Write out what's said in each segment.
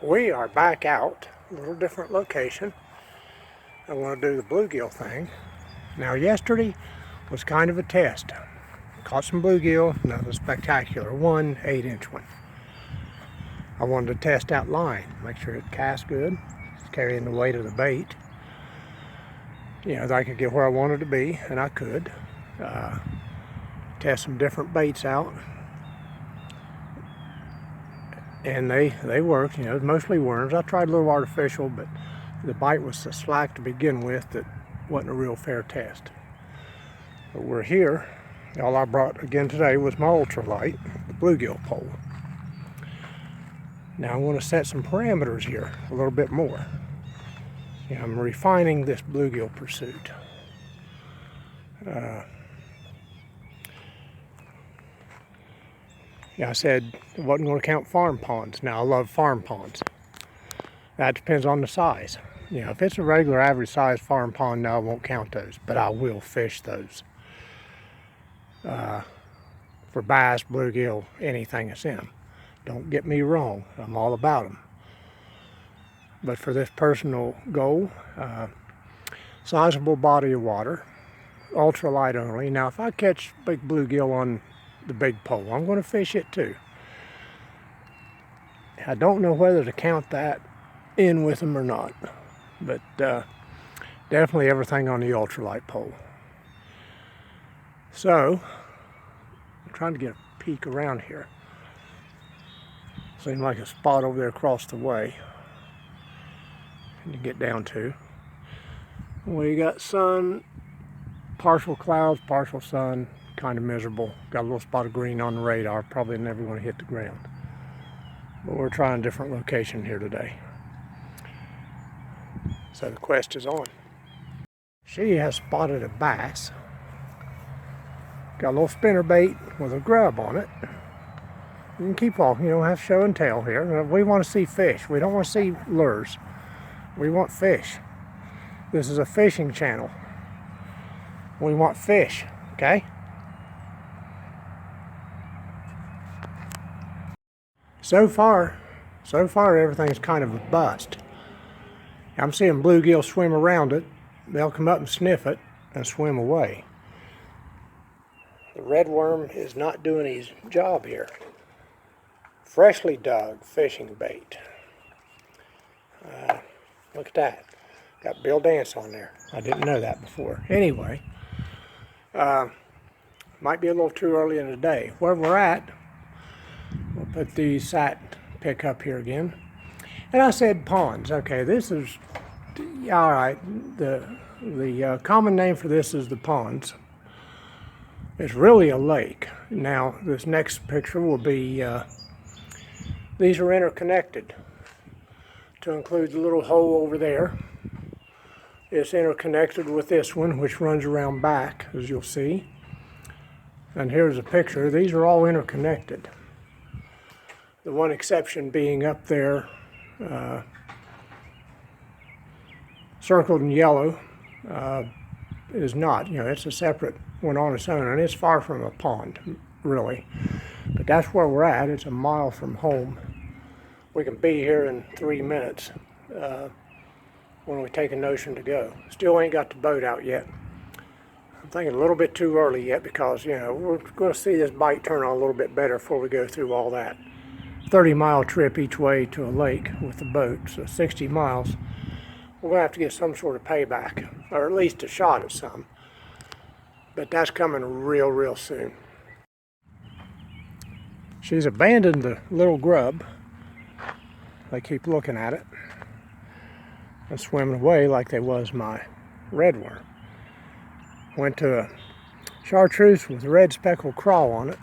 We are back out, a little different location. I want to do the bluegill thing. Now yesterday was kind of a test. Caught some bluegill, nothing spectacular, one 8-inch one. I wanted to test out line, make sure it casts good, it's carrying the weight of the bait. You know, that I could get where I wanted to be, and I could. Test some different baits out. And they worked, you know, mostly worms. I tried a little artificial, but the bite was so slack to begin with that wasn't a real fair test. But we're here. All I brought again today was my ultralight, the bluegill pole. Now I want to set some parameters here a little bit more. You know, I'm refining this bluegill pursuit. Yeah, I said I wasn't going to count farm ponds. Now, I love farm ponds. That depends on the size. You know, if it's a regular average size farm pond, no, I won't count those, but I will fish those. For bass, bluegill, anything that's in them. Don't get me wrong, I'm all about them. But for this personal goal, sizable body of water, ultralight only. Now, if I catch big bluegill on the big pole, I'm going to fish it too. I don't know whether to count that in with them or not, but definitely everything on the ultralight pole. So I'm trying to get a peek around here. Seems like a spot over there across the way to get down to. We got sun, partial clouds, partial sun, kind of miserable. Got a little spot of green on the radar, probably never going to hit the ground. But we're trying a different location here today. So the quest is on. She has spotted a bass. Got a little spinner bait with a grub on it. You can keep walking, you don't have show and tell here. We want to see fish. We don't want to see lures. We want fish. This is a fishing channel. We want fish, okay? So far everything's kind of a bust. I'm seeing bluegill swim around it. They'll come up and sniff it and swim away. The red worm is not doing his job here. Freshly dug fishing bait. Look at that. Got Bill Dance on there. I didn't know that before. Anyway, might be a little too early in the day. Where we're at, we'll put the sat pick up here again. And I said ponds. Okay, this is, all right, the common name for this is the ponds. It's really a lake. Now, this next picture will be, these are interconnected. To include the little hole over there. It's interconnected with this one, which runs around back, as you'll see. And here's a picture. These are all interconnected. The one exception being up there, circled in yellow, is not. You know, it's a separate one on its own, and it's far from a pond, really. But that's where we're at. It's a mile from home. We can be here in 3 minutes when we take a notion to go. Still ain't got the boat out yet. I'm thinking a little bit too early yet because, you know, we're going to see this bite turn on a little bit better before we go through all that. 30-mile trip each way to a lake with the boat, so 60 miles. We're going to have to get some sort of payback, or at least a shot at some. But that's coming real soon. She's abandoned the little grub. They keep looking at it and swimming away like they was my red worm. Went to a chartreuse with a red speckled crawl on it.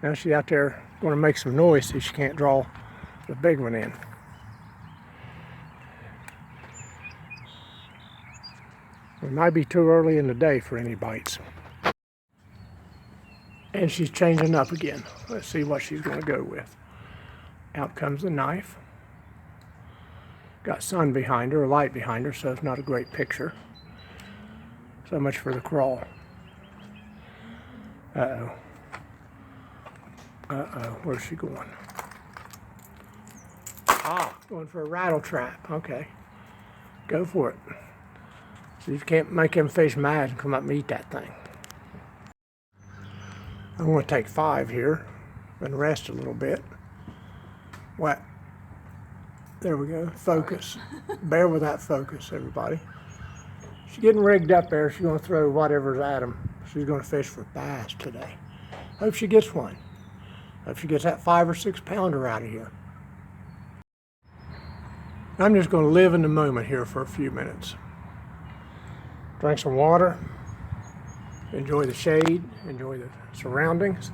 Now she's out there going to make some noise so she can't draw the big one in. It might be too early in the day for any bites. And she's changing up again. Let's see what she's going to go with. Out comes the knife. Got sun behind her, light behind her, so it's not a great picture. So much for the crawl. Uh-oh. Uh-oh, where's she going? Ah, Going for a rattle trap. Okay. Go for it. See if you can't make them fish mad and come up and eat that thing. I'm going to take 5 here and rest a little bit. What? There we go. Focus. Bear with that focus, everybody. She's getting rigged up there. She's going to throw whatever's at them. She's going to fish for bass today. Hope she gets one. Hope she gets that 5 or 6 pounder out of here. I'm just going to live in the moment here for a few minutes. Drink some water. Enjoy the shade. Enjoy the surroundings.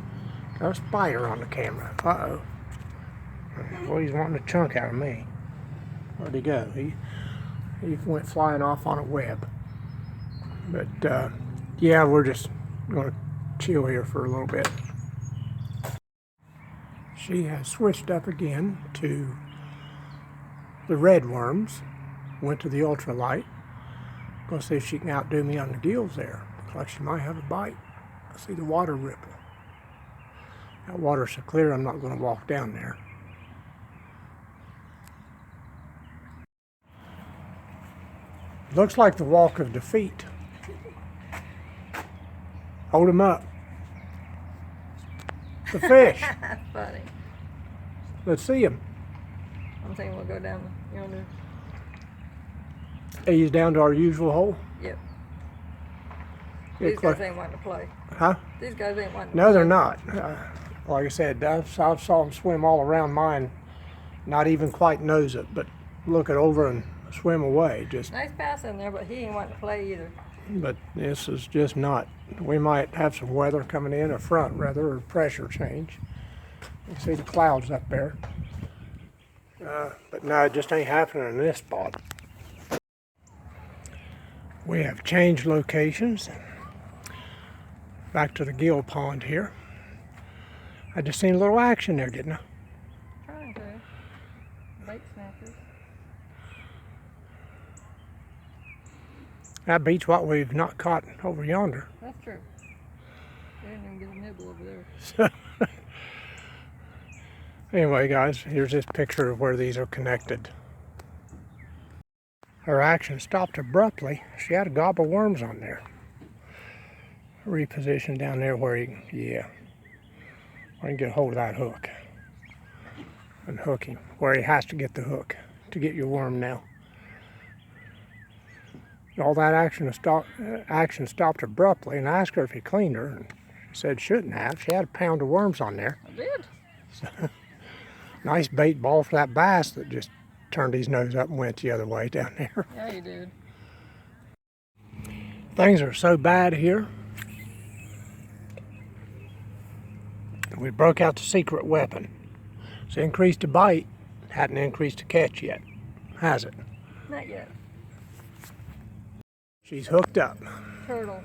Got a spider on the camera. Uh-oh. Well, he's wanting a chunk out of me. Where'd he go? He went flying off on a web. But, yeah, we're just going to chill here for a little bit. She has switched up again to the red worms. Went to the ultralight. Going to see if she can outdo me on the gills there. Looks like she might have a bite. I see the water ripple. That water's so clear I'm not going to walk down there. Looks like the walk of defeat. Hold him up. The fish. Funny. Let's see him. I'm thinking we'll go down yonder. He's down to our usual hole. Yep. Get These close. guys ain't wanting to play. Huh? These guys ain't wanting to No, play. they're not. Like I said, I saw them swim all around mine, not even quite nose it, but look it over and swim away. Just. Nice pass in there, but he ain't wanting to play either. But this is just not. We might have some weather coming in, a front rather, or pressure change. You see the clouds up there. But no, it just ain't happening in this spot. We have changed locations. Back to the gill pond here. I just seen a little action there, didn't I? Trying to. Bait snappers. That beats what we've not caught over yonder. That's true. They didn't even get a nibble over there. So, anyway, guys, here's this picture of where these are connected. Her action stopped abruptly. She had a gob of worms on there. Reposition down there where he, yeah, where he can get a hold of that hook and hook him where he has to get the hook to get your worm now. All that action stopped abruptly, and I asked her if he cleaned her, and she said shouldn't have. She had a pound of worms on there. I did. So, nice bait ball for that bass that just turned his nose up and went the other way down there. Yeah, you did. Things are so bad here. We broke out the secret weapon. It's increased the bite, hadn't increased the catch yet, has it? Not yet. She's hooked up. Turtle.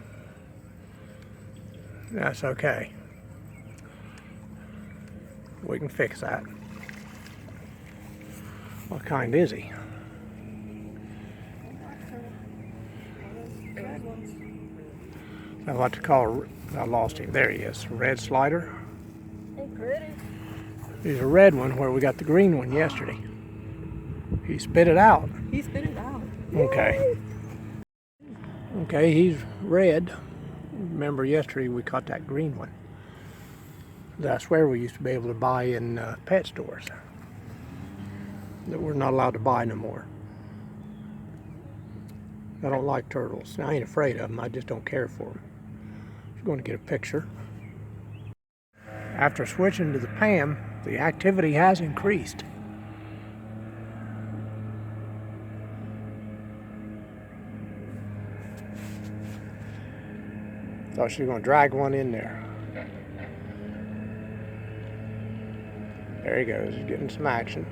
That's okay. We can fix that. What kind is he? I what to call. I lost him. There he is. Red slider. Hey, pretty. He's a red one where we got the green one yesterday. He spit it out. He spit it out. Okay. Okay, he's red. Remember yesterday we caught that green one. That's where we used to be able to buy in pet stores. That we're not allowed to buy no more. I don't like turtles. I ain't afraid of them. I just don't care for them. I'm going to get a picture. After switching to the PAM, the activity has increased. Thought she was going to drag one in there. There he goes, he's getting some action.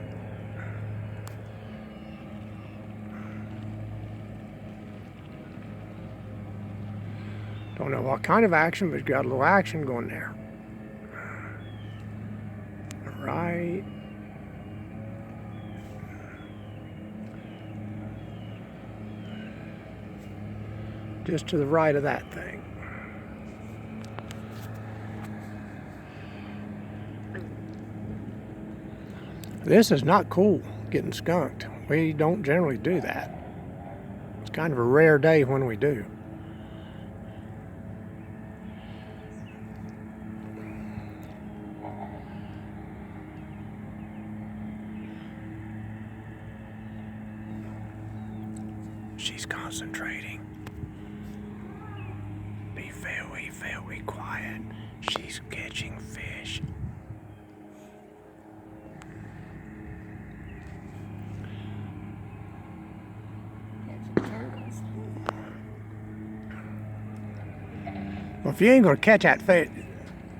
Don't know what kind of action, but he's got a little action going there. Right. Just to the right of that thing. This is not cool. getting skunked. We don't generally do that. It's kind of a rare day when we do. She's concentrating. Be very, very quiet. She's catching fish. Catching turtles. Well, if you ain't gonna catch that fish,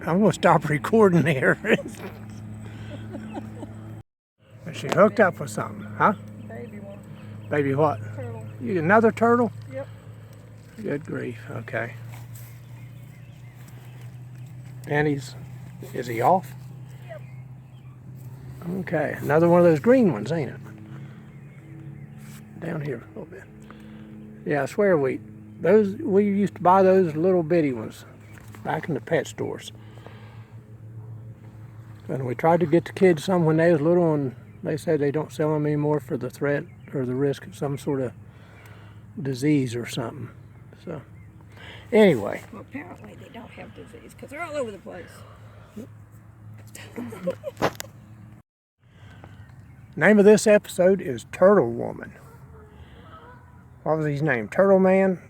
I'm gonna stop recording here. She hooked up with something, huh? Baby one. Baby what? Turtle. You another turtle? Yep. Good grief, okay. And is he off? Yep. Okay, another one of those green ones, ain't it? Down here a little bit. Yeah, I swear we used to buy those little bitty ones back in the pet stores. And we tried to get the kids some when they was little, and they said they don't sell them anymore for the threat or the risk of some sort of disease or something. So, anyway. Well, apparently they don't have disease because they're all over the place. Name of this episode is Turtle Woman. What was his name? Turtle Man?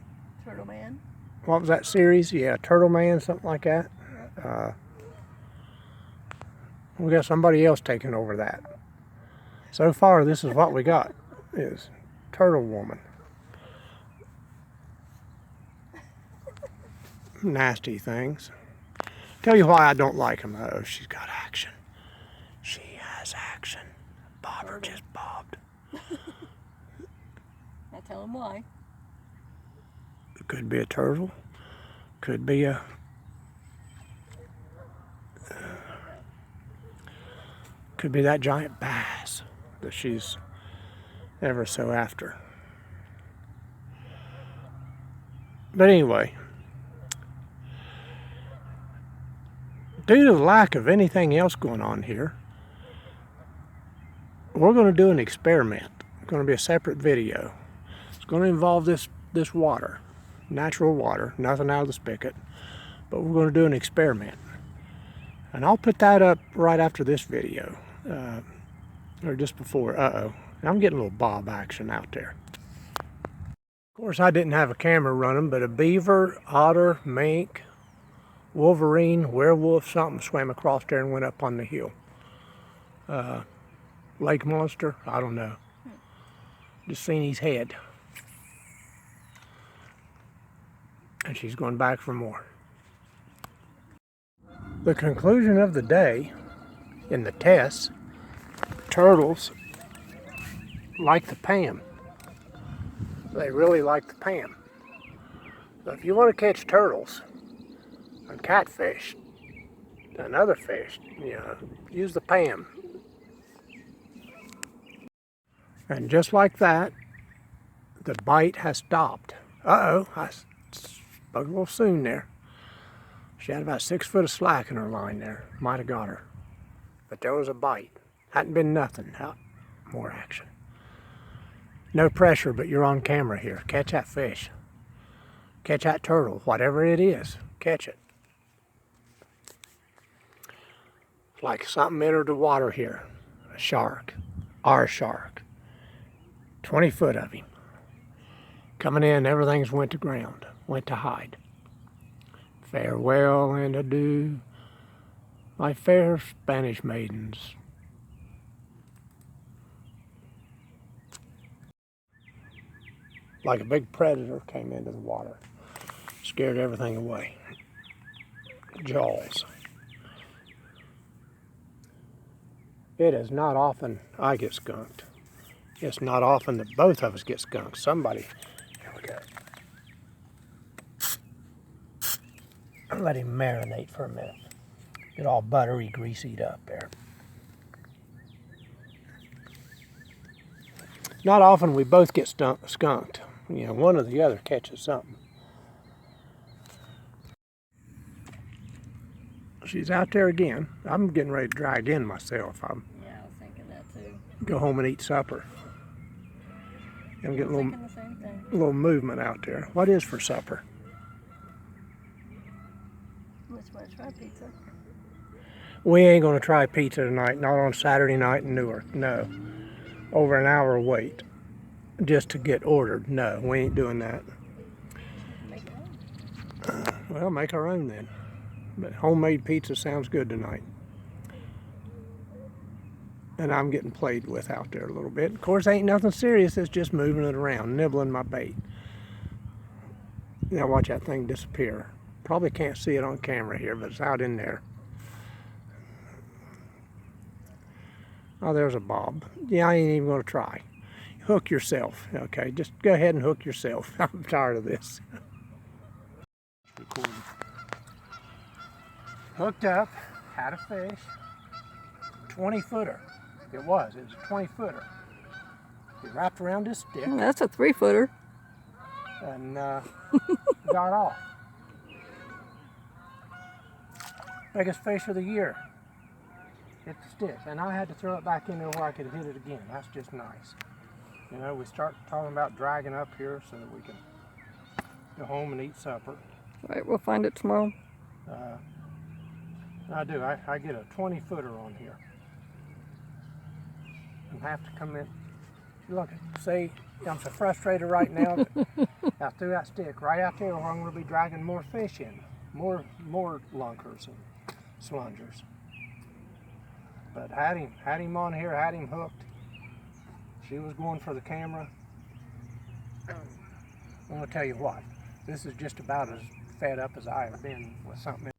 Turtle Man. What was that series? Yeah, Turtle Man, something like that. We got somebody else taking over that. So far, this is what we got, is Turtle Woman. Nasty things. Tell you why I don't like them. Oh, she's got action. She has action. Bobber just bobbed. I tell him why. It could be a turtle. Could be a... could be that giant bass that she's ever so after. But anyway, due to the lack of anything else going on here, we're going to do an experiment. It's going to be a separate video. It's going to involve this water, natural water, nothing out of the spigot, but we're going to do an experiment. And I'll put that up right after this video, or just before. I'm getting a little bob action out there. Of course, I didn't have a camera running, but a beaver, otter, mink, wolverine, werewolf, something swam across there and went up on the hill. Lake monster, I don't know. Just seen his head. And she's going back for more. The conclusion of the day in the tests, turtles like the pan. They really like the pan. So if you want to catch turtles and catfish and other fish, use the pan. And just like that, the bite has stopped. I spoke a little soon there. She had about 6 foot of slack in her line there. Might have got her. But there was a bite. Hadn't been nothing. More action. No pressure, but you're on camera here. Catch that fish. Catch that turtle. Whatever it is, catch it. It's like something entered the water here. A shark. Our shark. 20 foot of him. Coming in, everything's went to ground. Went to hide. Farewell and adieu, my fair Spanish maidens. Like a big predator came into the water. Scared everything away. Jaws. It is not often I get skunked. It's not often that both of us get skunked. Somebody, here we go. Let him marinate for a minute. Get all buttery, greasied up there. Not often we both get skunked. One or the other catches something. She's out there again. I'm getting ready to drag in myself. Yeah, I was thinking that too. go home and eat supper. And get a I'm little, thinking the same thing. little movement out there. What is for supper? Let's want to try pizza. We ain't gonna try pizza tonight, not on Saturday night in Newark, no. Over an hour wait just to get ordered. No, we ain't doing that. Make our own. Well, make our own then. But homemade pizza sounds good tonight. And I'm getting played with out there a little bit. Of course, ain't nothing serious, it's just moving it around, nibbling my bait. Now watch that thing disappear. Probably can't see it on camera here, but it's out in there. Oh, there's a bob. Yeah, I ain't even gonna try. Hook yourself, okay? Just go ahead and hook yourself. I'm tired of this. Recording. Hooked up, had a fish, 20-footer. It was a 20-footer. It wrapped around this stick That's a 3-footer. and got off. Biggest fish of the year. Hit the stick, and I had to throw it back in there where I could hit it again. That's just nice. You know, we start talking about dragging up here so that we can go home and eat supper. Right, we'll find it tomorrow. I do. I get a 20-footer on here. And have to come in. Look, see, I'm so frustrated right now that I threw that stick right out there where I'm going to be dragging more fish in. More lunkers and slungers. But had him on here, had him hooked. She was going for the camera. I'm going to tell you what, this is just about as fed up as I have been with something